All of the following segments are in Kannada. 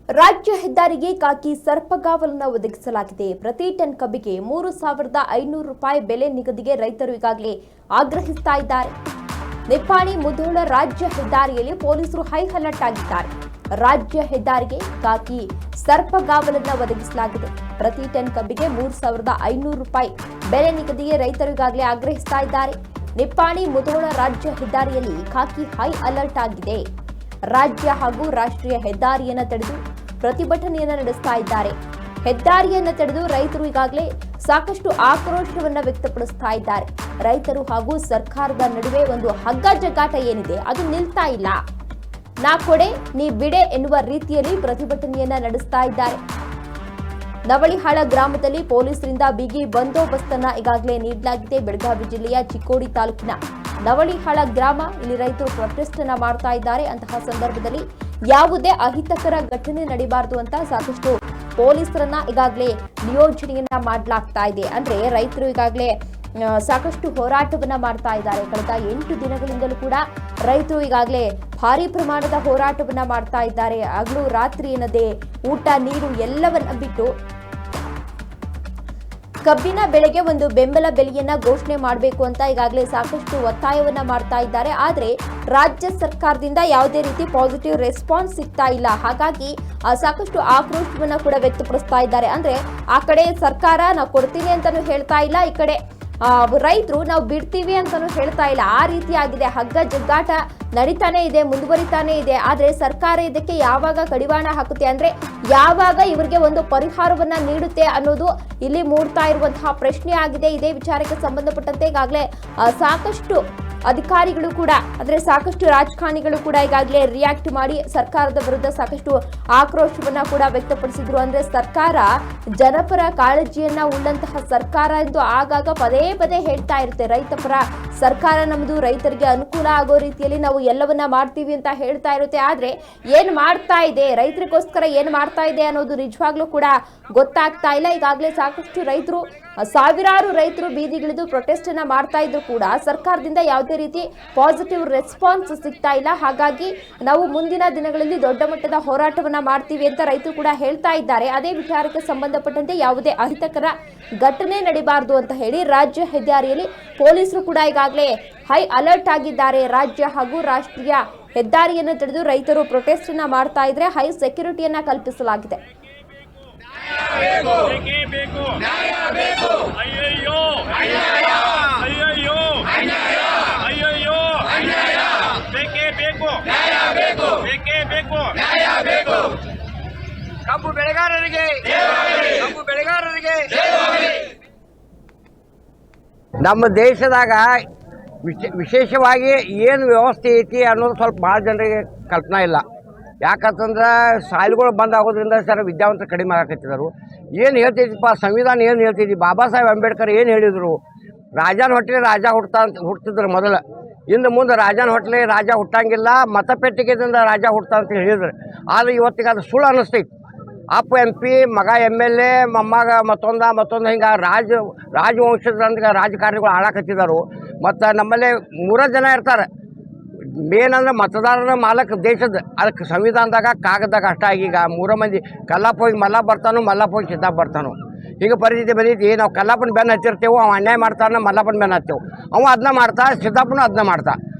ರಾಜ್ಯ ಹೆದ್ದಾರಿಗೆ ಕಾಕಿ ಸರ್ಪಗಾವಲನ್ನು ಒದಗಿಸಲಾಗಿದೆ. ಪ್ರತಿ ಟನ್ ಕಬ್ಬಿಗೆ 3,500 ರೂಪಾಯಿ ಬೆಲೆ ನಿಗದಿಗೆ ರೈತರು ಈಗಾಗಲೇ ಆಗ್ರಹಿಸ್ತಾ ಇದ್ದಾರೆ. ನಿಪ್ಪಾಣಿ ಮುಧೋಳ ರಾಜ್ಯ ಹೆದ್ದಾರಿಯಲ್ಲಿ ಪೊಲೀಸರು ಹೈ ಅಲರ್ಟ್ ಆಗಿದ್ದಾರೆ. ರಾಜ್ಯ ಹೆದ್ದಾರಿಗೆ ಕಾಕಿ ಸರ್ಪಗಾವಲನ್ನು ಒದಗಿಸಲಾಗಿದೆ. ಪ್ರತಿ ಟನ್ ಕಬ್ಬಿಗೆ 3,500 ರೂಪಾಯಿ ಬೆಲೆ ನಿಗದಿಗೆ ರೈತರು ಈಗಾಗಲೇ ಆಗ್ರಹಿಸ್ತಾ ಇದ್ದಾರೆ. ನಿಪ್ಪಾಣಿ ಮುಧೋಳ ರಾಜ್ಯ ಹೆದ್ದಾರಿಯಲ್ಲಿ ಕಾಕಿ ಹೈ ಅಲರ್ಟ್ ಆಗಿದೆ. ರಾಜ್ಯ ಹಾಗೂ ರಾಷ್ಟ್ರೀಯ ಹೆದ್ದಾರಿಯನ್ನು ತಡೆದು ಪ್ರತಿಭಟನೆಯನ್ನು ನಡೆಸ್ತಾ ಇದ್ದಾರೆ. ಹೆದ್ದಾರಿಯನ್ನು ತಡೆದು ರೈತರು ಈಗಾಗಲೇ ಸಾಕಷ್ಟು ಆಕ್ರೋಶವನ್ನು ವ್ಯಕ್ತಪಡಿಸ್ತಾ ಇದ್ದಾರೆ. ರೈತರು ಹಾಗೂ ಸರ್ಕಾರದ ನಡುವೆ ಒಂದು ಹಗ್ಗ ಜಗ್ಗಾಟ ಏನಿದೆ ಅದು ನಿಲ್ತಾ ಇಲ್ಲ. ನಾ ಕೊಡೆ ನೀ ಬಿಡೆ ಎನ್ನುವ ರೀತಿಯಲ್ಲಿ ಪ್ರತಿಭಟನೆಯನ್ನ ನಡೆಸ್ತಾ ಇದ್ದಾರೆ. ನವಳಿಹಾಳ ಗ್ರಾಮದಲ್ಲಿ ಪೊಲೀಸರಿಂದ ಬಿಗಿ ಬಂದೋಬಸ್ತನ್ನ ಈಗಾಗಲೇ ನೀಡಲಾಗಿದೆ. ಬೆಳಗಾವಿ ಜಿಲ್ಲೆಯ ಚಿಕ್ಕೋಡಿ ತಾಲೂಕಿನ ನವಳಿಹಾಳ ಗ್ರಾಮ, ಇಲ್ಲಿ ರೈತರು ಪ್ರೊಟೆಸ್ಟ್ ಅನ್ನ ಮಾಡ್ತಾ ಇದ್ದಾರೆ. ಅಂತಹ ಸಂದರ್ಭದಲ್ಲಿ ಯಾವುದೇ ಅಹಿತಕರ ಘಟನೆ ನಡೀಬಾರದು ಅಂತ ಸಾಕಷ್ಟು ಪೊಲೀಸರನ್ನ ಈಗಾಗಲೇ ನಿಯೋಜನೆಯನ್ನ ಮಾಡಲಾಗ್ತಾ ಇದೆ. ಅಂದ್ರೆ ರೈತರು ಈಗಾಗಲೇ ಸಾಕಷ್ಟು ಹೋರಾಟವನ್ನ ಮಾಡ್ತಾ ಇದ್ದಾರೆ. ಕಳೆದ 8 ದಿನಗಳಿಂದಲೂ ಕೂಡ ರೈತರು ಈಗಾಗಲೇ ಭಾರಿ ಪ್ರಮಾಣದ ಹೋರಾಟವನ್ನ ಮಾಡ್ತಾ ಇದ್ದಾರೆ. ಹಗಲು ರಾತ್ರಿ ಎನ್ನದೇ ಊಟ ನೀರು ಎಲ್ಲವನ್ನ ಬಿಟ್ಟು ಕಬ್ಬಿನ ಬೆಳೆಗೆ ಒಂದು ಬೆಂಬಲ ಬೆಲೆಯನ್ನ ಘೋಷಣೆ ಮಾಡಬೇಕು ಅಂತ ಈಗಾಗಲೇ ಸಾಕಷ್ಟು ಒತ್ತಾಯವನ್ನ ಮಾಡ್ತಾ ಇದ್ದಾರೆ. ಆದರೆ ರಾಜ್ಯ ಸರ್ಕಾರದಿಂದ ಯಾವುದೇ ರೀತಿ ಪಾಸಿಟಿವ್ ರೆಸ್ಪಾನ್ಸ್ ಸಿಗ್ತಾ ಇಲ್ಲ. ಹಾಗಾಗಿ ಸಾಕಷ್ಟು ಆಕ್ರೋಶವನ್ನ ಕೂಡ ವ್ಯಕ್ತಪಡಿಸ್ತಾ ಇದ್ದಾರೆ. ಅಂದ್ರೆ ಆ ಕಡೆ ಸರ್ಕಾರ ನಾವು ಕೊಡ್ತೀನಿ ಅಂತಾನು ಹೇಳ್ತಾ ಇಲ್ಲ, ಈ ಕಡೆ ರೈತರು ನಾವು ಬಿಡ್ತೀವಿ ಅಂತಾನು ಹೇಳ್ತಾ ಇಲ್ಲ. ಆ ರೀತಿ ಆಗಿದೆ. ಹಗ್ಗ ಜಗ್ಗಾಟ ನಡೀತಾನೆ ಇದೆ, ಮುಂದುವರಿತಾನೆ ಇದೆ. ಆದ್ರೆ ಸರ್ಕಾರ ಇದಕ್ಕೆ ಯಾವಾಗ ಕಡಿವಾಣ ಹಾಕುತ್ತೆ, ಅಂದ್ರೆ ಯಾವಾಗ ಇವರಿಗೆ ಒಂದು ಪರಿಹಾರವನ್ನ ನೀಡುತ್ತೆ ಅನ್ನೋದು ಇಲ್ಲಿ ಮೂಡ್ತಾ ಇರುವಂತಹ ಪ್ರಶ್ನೆ ಆಗಿದೆ. ಇದೇ ವಿಚಾರಕ್ಕೆ ಸಂಬಂಧಪಟ್ಟಂತೆ ಈಗಾಗಲೇ ಸಾಕಷ್ಟು ಅಧಿಕಾರಿಗಳು ಕೂಡ ಅಂದ್ರೆ ಸಾಕಷ್ಟು ರಾಜಕಾರಣಿಗಳು ಕೂಡ ಈಗಾಗಲೇ ರಿಯಾಕ್ಟ್ ಮಾಡಿ ಸರ್ಕಾರದ ವಿರುದ್ಧ ಸಾಕಷ್ಟು ಆಕ್ರೋಶವನ್ನ ಕೂಡ ವ್ಯಕ್ತಪಡಿಸಿದ್ರು. ಅಂದ್ರೆ ಸರ್ಕಾರ ಜನಪರ ಕಾಳಜಿಯನ್ನ ಉಳ್ಳಂತಹ ಸರ್ಕಾರ ಎಂದು ಆಗಾಗ ಪದೇ ಪದೇ ಹೇಳ್ತಾ ಇರುತ್ತೆ. ರೈತ ಪರ ಸರ್ಕಾರ ನಮ್ದು, ರೈತರಿಗೆ ಅನುಕೂಲ ಆಗೋ ರೀತಿಯಲ್ಲಿ ನಾವು ಎಲ್ಲವನ್ನ ಮಾಡ್ತೀವಿ ಅಂತ ಹೇಳ್ತಾ ಇರುತ್ತೆ. ಆದ್ರೆ ಏನ್ ಮಾಡ್ತಾ ಇದೆ, ರೈತರಿಗೋಸ್ಕರ ಏನ್ ಮಾಡ್ತಾ ಇದೆ ಅನ್ನೋದು ನಿಜವಾಗ್ಲೂ ಕೂಡ ಗೊತ್ತಾಗ್ತಾ ಇಲ್ಲ. ಈಗಾಗಲೇ ಸಾಕಷ್ಟು ರೈತರು, ಸಾವಿರಾರು ರೈತರು ಬೀದಿಗಿಳಿದು ಪ್ರೊಟೆಸ್ಟ್ ಅನ್ನ ಮಾಡ್ತಾ ಇದ್ರು ಕೂಡ ಸರ್ಕಾರದಿಂದ ಯಾವುದೇ ರೀತಿ ಪಾಸಿಟಿವ್ ರೆಸ್ಪಾನ್ಸ್ ಸಿಗ್ತಾ ಇಲ್ಲ. ಹಾಗಾಗಿ ನಾವು ಮುಂದಿನ ದಿನಗಳಲ್ಲಿ ದೊಡ್ಡ ಮಟ್ಟದ ಹೋರಾಟವನ್ನ ಮಾಡ್ತೀವಿ ಅಂತ ರೈತರು ಕೂಡ ಹೇಳ್ತಾ ಇದ್ದಾರೆ. ಅದೇ ವಿಚಾರಕ್ಕೆ ಸಂಬಂಧಪಟ್ಟಂತೆ ಯಾವುದೇ ಅಹಿತಕರ ಘಟನೆ ನಡೀಬಾರದು ಅಂತ ಹೇಳಿ ರಾಜ್ಯ ಹೆದ್ದಾರಿಯಲ್ಲಿ ಪೊಲೀಸರು ಕೂಡ ಈಗಾಗಲೇ ಹೈ ಅಲರ್ಟ್ ಆಗಿದ್ದಾರೆ. ರಾಜ್ಯ ಹಾಗೂ ರಾಷ್ಟ್ರೀಯ ಹೆದ್ದಾರಿಯನ್ನು ತಡೆದು ರೈತರು ಪ್ರೊಟೆಸ್ಟ್ ಅನ್ನ ಮಾಡ್ತಾ ಇದ್ರೆ ಹೈ ಸೆಕ್ಯೂರಿಟಿಯನ್ನ ಕಲ್ಪಿಸಲಾಗಿದೆ. ಕಬ್ಬು ಬೆಳೆಗಾರರಿಗೆ ನಮ್ಮ ದೇಶದಾಗ ವಿಶೇಷವಾಗಿ ಏನು ವ್ಯವಸ್ಥೆ ಐತಿ ಅನ್ನೋದು ಸ್ವಲ್ಪ ಭಾಳ ಜನರಿಗೆ ಕಲ್ಪನಾ ಇಲ್ಲ. ಯಾಕಂತಂದ್ರೆ ಶಾಲೆಗಳು ಬಂದ್ ಆಗೋದ್ರಿಂದ ಸರ್ ವಿದ್ಯಾವಂತರು ಕಡಿಮೆ ಆಗಕತ್ತಿದ್ದಾರೆ. ಏನು ಹೇಳ್ತಿದ್ದಪ್ಪ ಸಂವಿಧಾನ, ಏನು ಹೇಳ್ತಿದ್ವಿ, ಬಾಬಾ ಸಾಹೇಬ್ ಅಂಬೇಡ್ಕರ್ ಏನು ಹೇಳಿದರು, ರಾಜನ ಹೊಟ್ಟೆ ರಾಜ ಹುಟ್ಟಿದ್ರು ಮೊದಲು. ಇನ್ನು ಮುಂದೆ ರಾಜನ ಹೊಟ್ಟಲೆ ರಾಜ ಹುಟ್ಟಂಗಿಲ್ಲ, ಮತಪೆಟ್ಟಿಗೆದಿಂದ ರಾಜ ಹುಡ್ತಾ ಅಂತ ಹೇಳಿದ್ರು. ಆದರೆ ಇವತ್ತಿಗೆ ಅದು ಸುಳ್ಳು ಅನ್ನಿಸ್ತೈತಿ. ಅಪ್ಪ MP, ಮಗ MLA, ಮೊಮ್ಮಗ ಮತ್ತೊಂದು ಹಿಂಗೆ ರಾಜವಂಶದ ರಾಜಕಾರಣಿಗಳು ಆಳಕತ್ತಿದ್ದಾರೆ. ಮತ್ತು ನಮ್ಮಲ್ಲಿ 3 ಜನ ಇರ್ತಾರೆ. ಮೇನ್ ಅಂದ್ರೆ ಮತದಾರರ ಮಾಲಕ ದೇಶದ, ಅದಕ್ಕೆ ಸಂವಿಧಾನದಾಗ ಕಾಗದಾಗ ಅಷ್ಟ. ಈಗ 3 ಮಂದಿ ಕಲ್ಲಪ್ಪ ಹೋಗಿ ಮಲ್ಲಪ್ಪ ಬರ್ತಾನೋ, ಮಲ್ಲಪ್ಪ ಹೋಗಿ ಸಿದ್ದಪ್ಪ ಬರ್ತಾನೋ, ಹೀಗೆ ಪರಿಸ್ಥಿತಿ ಬಂದೈತಿ. ನಾವು ಕಲ್ಲಪ್ಪನ ಬೆನ್ನು ಹಚ್ಚಿರ್ತೇವೆ, ಅವ ಅನ್ಯಾಯ ಮಾಡ್ತಾನೆ, ಮಲ್ಲಪ್ಪನ ಬೆನ್ನು ಹತ್ತೇವೆ. ಅವ ಅದನ್ನ ಮಾಡ್ತಾ, ಸಿದ್ದಪ್ಪನೂ ಅದನ್ನ ಮಾಡ್ತಾ.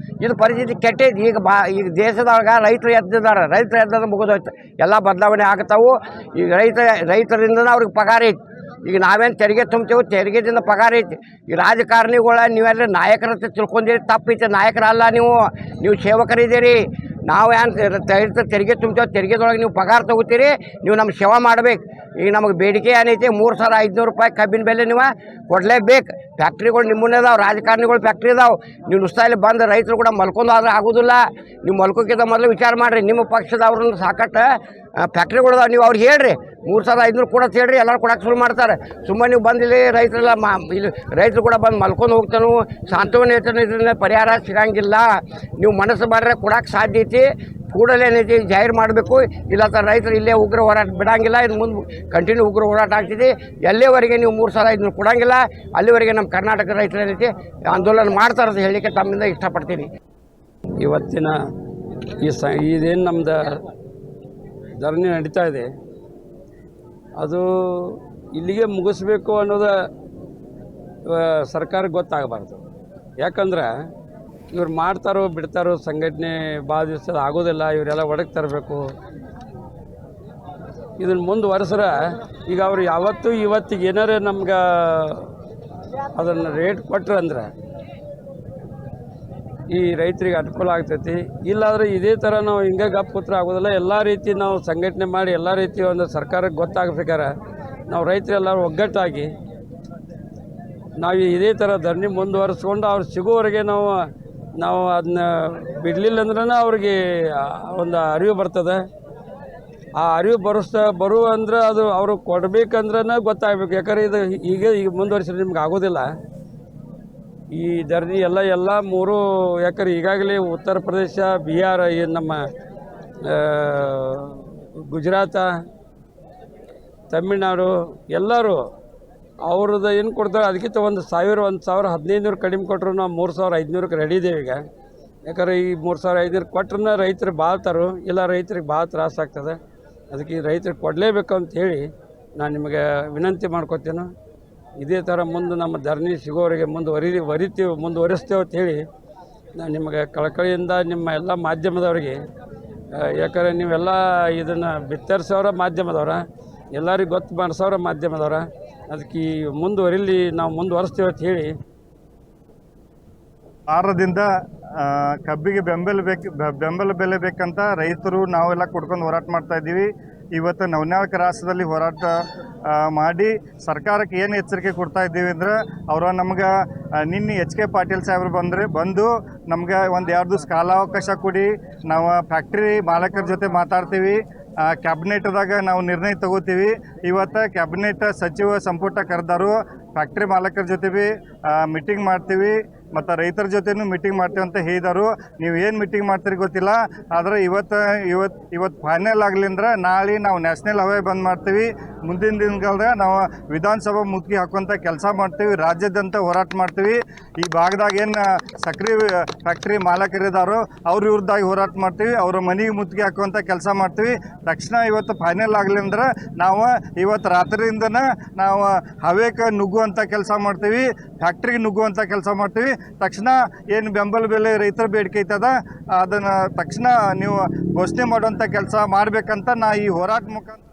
ಇದು ಪರಿಸ್ಥಿತಿ ಕೆಟ್ಟೈತಿ. ಈಗ ದೇಶದಾಗ ರೈತರು ಎದ್ದಿದ್ದಾರೆ. ರೈತರು ಎದ್ದದ ಮುಗಿದೋಯ್ತು, ಎಲ್ಲ ಬದಲಾವಣೆ ಆಗ್ತಾವು. ಈಗ ರೈತರಿಂದ ಅವ್ರಿಗೆ ಪಗಾರ ಐತಿ. ಈಗ ನಾವೇನು ತೆರಿಗೆ ತುಂಬ್ತೇವೆ, ತೆರಿಗೆದಿಂದ ಪಗಾರ ಐತಿ. ಈ ರಾಜಕಾರಣಿಗಳ ನೀವೆಲ್ಲ ನಾಯಕರಂತ ತಿಳ್ಕೊಂಡಿರಿ, ತಪ್ಪೈತೆ. ನಾಯಕರಲ್ಲ, ನೀವು ಸೇವಕರಿದ್ದೀರಿ. ನಾವು ಏನು ತೆರಿಗೆ ತುಂಬ್ತೇವೆ, ತೆರಿಗೆದೊಳಗೆ ನೀವು ಪಗಾರ ತೊಗೋತೀರಿ, ನೀವು ನಮ್ಮ ಸೇವಾ ಮಾಡಬೇಕು. ಈಗ ನಮಗೆ ಬೇಡಿಕೆ ಏನೈತಿ, 3,500 ರೂಪಾಯಿ ಕಬ್ಬಿನ ಬೆಲೆ ನೀವು ಕೊಡಲೇಬೇಕು. ಫ್ಯಾಕ್ಟ್ರಿಗಳು ನಿಮ್ಮನ್ನೇ ಇದಾವೆ, ರಾಜಕಾರಣಿಗಳು ಫ್ಯಾಕ್ಟ್ರಿ ಇದಾವೆ. ನೀವು ನುಸ್ತಾಯಲ್ಲಿ ಬಂದು ರೈತರು ಕೂಡ ಮಲ್ಕೊಂಡು ಆದ್ರೆ ಆಗೋದಿಲ್ಲ. ನೀವು ಮಲ್ಕೋಕ್ಕಿಂತ ಮೊದಲು ವಿಚಾರ ಮಾಡಿರಿ. ನಿಮ್ಮ ಪಕ್ಷದವ್ರನ್ನ ಸಾಕಷ್ಟು ಫ್ಯಾಕ್ಟ್ರಿಗಳಿದಾವೆ, ನೀವು ಅವ್ರಿಗೆ ಹೇಳ್ರಿ 3,500 ಕೊಡೋದು ಹೇಳ್ರಿ, ಎಲ್ಲರೂ ಕೊಡೋಕೆ ಶುರು ಮಾಡ್ತಾರೆ. ಸುಮ್ಮನೆ ನೀವು ಬಂದಿಲ್ಲಿ ರೈತರೆಲ್ಲ ಇಲ್ಲಿ ರೈತರು ಕೂಡ ಬಂದು ಮಲ್ಕೊಂಡು ಹೋಗ್ತಾನು, ಸಾಂತ್ವನ ಇದರಿಂದ ಪರಿಹಾರ ಸಿಗಂಗಿಲ್ಲ. ನೀವು ಮನಸ್ಸು ಮಾಡ್ರೆ ಕೊಡೋಕೆ ಸಾಧ್ಯ ಐತಿ. ಕೂಡಲೇ ಏನೈತಿ ಜಾಹೀರು ಮಾಡಬೇಕು. ಇಲ್ಲ ರೈತರು ಇಲ್ಲೇ ಉಗ್ರ ಹೋರಾಟ ಬಿಡೋಂಗಿಲ್ಲ. ಇದು ಮುಂದೆ ಕಂಟಿನ್ಯೂ ಉಗ್ರ ಹೋರಾಟ ಆಗ್ತಿದೆ. ಎಲ್ಲಿವರೆಗೆ ನೀವು 3,500 ಕೊಡೋಂಗಿಲ್ಲ, ಅಲ್ಲಿವರೆಗೆ ನಮ್ಮ ಕರ್ನಾಟಕ ರೈತರು ಏನೈತಿ ಆಂದೋಲನ ಮಾಡ್ತಾರಂತ ಹೇಳಲಿಕ್ಕೆ ತಮ್ಮಿಂದ ಇಷ್ಟಪಡ್ತೀನಿ. ಇವತ್ತಿನ ಇದೇನು ನಮ್ದು ಧರಣಿ ನಡೀತಾ ಇದೆ. ಅದು ಇಲ್ಲಿಗೆ ಮುಗಿಸ್ಬೇಕು ಅನ್ನೋದು ಸರ್ಕಾರಕ್ಕೆ ಗೊತ್ತಾಗಬಾರ್ದು. ಯಾಕಂದ್ರೆ ಇವ್ರು ಮಾಡ್ತಾರೋ ಬಿಡ್ತಾರೋ ಸಂಘಟನೆ ಭಾಳ ದಿವಸ ಆಗೋದಿಲ್ಲ. ಇವರೆಲ್ಲ ಒಡಕ್ಕೆ ತರಬೇಕು. ಇದನ್ನು ಮುಂದುವರೆಸ್ರ ಈಗ ಅವ್ರು ಯಾವತ್ತೂ ಇವತ್ತಿಗೆ ಏನಾರ ನಮ್ಗೆ ಅದನ್ನು ರೇಟ್ ಕೊಟ್ರು ಅಂದ್ರೆ ಈ ರೈತರಿಗೆ ಅನುಕೂಲ ಆಗ್ತೈತಿ. ಇಲ್ಲಾಂದರೆ ಇದೇ ಥರ ನಾವು ಹಿಂಗೆ ಗಪ್ ಕೂತ್ರೆ ಆಗೋದಿಲ್ಲ. ಎಲ್ಲ ರೀತಿ ನಾವು ಸಂಘಟನೆ ಮಾಡಿ ಎಲ್ಲ ರೀತಿ ಒಂದು ಸರ್ಕಾರಕ್ಕೆ ಗೊತ್ತಾಗಬೇಕಾರೆ ನಾವು ರೈತರೆಲ್ಲರೂ ಒಗ್ಗಟ್ಟಾಗಿ ನಾವು ಇದೇ ಥರ ಧರಣಿ ಮುಂದುವರಿಸ್ಕೊಂಡು ಅವ್ರು ಸಿಗೋವರೆಗೆ ನಾವು ಅದನ್ನ ಬಿಡಲಿಲ್ಲ ಅಂದ್ರೆ ಅವ್ರಿಗೆ ಒಂದು ಅರಿವು ಬರ್ತದೆ. ಆ ಅರಿವು ಬರುವ ಅಂದ್ರೆ ಅದು ಅವರು ಕೊಡಬೇಕಂದ್ರೆ ಗೊತ್ತಾಗಬೇಕು. ಯಾಕಂದ್ರೆ ಇದು ಈಗ ಮುಂದುವರಿಸಿದ್ರೆ ನಿಮ್ಗೆ ಆಗೋದಿಲ್ಲ. ಈ ಧರಣಿ ಎಲ್ಲ ಮೂರು ಯಾಕಂದ್ರೆ ಈಗಾಗಲೇ ಉತ್ತರ ಪ್ರದೇಶ, ಬಿಹಾರ, ನಮ್ಮ ಗುಜರಾತ, ತಮಿಳ್ನಾಡು ಎಲ್ಲರೂ ಅವ್ರದ್ದು ಏನು ಕೊಡ್ತಾರೆ ಅದಕ್ಕಿಂತ 1,000 1,1500 ಕಡಿಮೆ ಕೊಟ್ಟರು ನಾವು 3,500ಕ್ಕೆ ರೆಡಿ ಇದ್ದೇವೆ ಈಗ. ಯಾಕಂದ್ರೆ ಈ 3,500 ಕೊಟ್ರೆ ರೈತರು ಬಾಳ್ತಾರೋ, ಇಲ್ಲ ರೈತರಿಗೆ ಭಾಳ ತ್ರಾಸ ಆಗ್ತದೆ. ಅದಕ್ಕೆ ಈ ರೈತರಿಗೆ ಕೊಡಲೇಬೇಕು ಅಂಥೇಳಿ ನಾನು ನಿಮಗೆ ವಿನಂತಿ ಮಾಡ್ಕೊತೇನೆ. ಇದೇ ಥರ ಮುಂದೆ ನಮ್ಮ ಧರಣಿ ಸಿಗೋವರೆಗೆ ಮುಂದುವರಿಸ್ತೇವೆ ಅಂಥೇಳಿ ನಾನು ನಿಮಗೆ ಕಳಕಳಿಯಿಂದ ನಿಮ್ಮ ಎಲ್ಲ ಮಾಧ್ಯಮದವರಿಗೆ, ಯಾಕಂದರೆ ನೀವೆಲ್ಲ ಇದನ್ನು ಬಿತ್ತರಿಸೋರ ಮಾಧ್ಯಮದವರ, ಎಲ್ಲರಿಗೂ ಗೊತ್ತು ಮಾಡಿಸೋರ ಮಾಧ್ಯಮದವರ, ಅದಕ್ಕೆ ಮುಂದುವರಿಲಿ ನಾವು ಮುಂದುವರಿಸ್ತೇವೆ ಅಂತ ಹೇಳಿ ಆರದಿಂದ ಕಬ್ಬಿಗೆ ಬೆಂಬಲ ಬೆಲೆ ಬೇಕಂತ ರೈತರು ನಾವೆಲ್ಲ ಕೊಡ್ಕೊಂಡು ಹೋರಾಟ ಮಾಡ್ತಾ ಇದ್ದೀವಿ. ಇವತ್ತು ನವನ್ಯಾಕ ರಾಷ್ಟ್ರದಲ್ಲಿ ಹೋರಾಟ ಮಾಡಿ ಸರ್ಕಾರಕ್ಕೆ ಏನು ಎಚ್ಚರಿಕೆ ಕೊಡ್ತಾ ಇದ್ದೀವಿ ಅಂದ್ರೆ ನಮ್ಗೆ ನಿನ್ನೆ H.K. ಪಾಟೀಲ್ ಸಾಹೇಬ್ರು ಬಂದು ನಮ್ಗೆ 1-2 ದಿವಸ ಕಾಲಾವಕಾಶ ಕೊಡಿ, ನಾವು ಫ್ಯಾಕ್ಟ್ರಿ ಮಾಲಕರ ಜೊತೆ ಮಾತಾಡ್ತೀವಿ, ಕ್ಯಾಬಿನೆಟ್ದಾಗ ನಾವು ನಿರ್ಣಯ ತಗೋತೀವಿ. ಇವತ್ತು ಕ್ಯಾಬಿನೆಟ್ ಸಚಿವ ಸಂಪುಟ ಕರೆದಾರು, ಫ್ಯಾಕ್ಟ್ರಿ ಮಾಲಕರ ಜೊತೆ ಭೀ ಮೀಟಿಂಗ್ ಮಾಡ್ತೀವಿ ಮತ್ತು ರೈತರ ಜೊತೆನೂ ಮೀಟಿಂಗ್ ಮಾಡ್ತೀವಿ ಅಂತ ಹೇಳಿದರು. ನೀವು ಏನು ಮೀಟಿಂಗ್ ಮಾಡ್ತೀರಿ ಗೊತ್ತಿಲ್ಲ, ಆದರೆ ಇವತ್ತು ಫೈನಲ್ ಆಗಲಿಂದ್ರೆ ನಾಳೆ ನಾವು ನ್ಯಾಷನಲ್ ಹೈವೇ ಬಂದ್ ಮಾಡ್ತೀವಿ. ಮುಂದಿನ ದಿನಗಳದಾಗ ನಾವು ವಿಧಾನಸಭಾ ಮುತ್ತಿಗೆ ಹಾಕುವಂಥ ಕೆಲಸ ಮಾಡ್ತೀವಿ, ರಾಜ್ಯಾದ್ಯಂತ ಹೋರಾಟ ಮಾಡ್ತೀವಿ. ಈ ಭಾಗದಾಗ ಏನು ಸಕ್ರೆ ಫ್ಯಾಕ್ಟ್ರಿ ಮಾಲಕರಿದ್ದಾರೋ ಅವ್ರ ವಿರುದ್ಧವಾಗಿ ಹೋರಾಟ ಮಾಡ್ತೀವಿ, ಅವರ ಮನೆಗೆ ಮುತ್ತಿಗೆ ಹಾಕುವಂಥ ಕೆಲಸ ಮಾಡ್ತೀವಿ. ತಕ್ಷಣ ಇವತ್ತು ಫೈನಲ್ ಆಗಲಿಂದ್ರೆ ನಾವು ಇವತ್ತು ರಾತ್ರಿಯಿಂದನೇ ನಾವು ಹವೇಕ್ಕೆ ನುಗ್ಗುವಂಥ ಕೆಲಸ ಮಾಡ್ತೀವಿ, ಫ್ಯಾಕ್ಟ್ರಿಗೆ ನುಗ್ಗುವಂಥ ಕೆಲಸ ಮಾಡ್ತೀವಿ. ತಕ್ಷಣ ಏನು ಬೆಂಬಲ ಬೆಲೆ ರೈತರ ಬೇಡಿಕೆ ಐತದ ಅದನ್ನು ತಕ್ಷಣ ನೀವು ಘೋಷಣೆ ಮಾಡುವಂಥ ಕೆಲಸ ಮಾಡಬೇಕಂತ ನಾ ಈ ಹೋರಾಟ ಮುಖಾಂತರ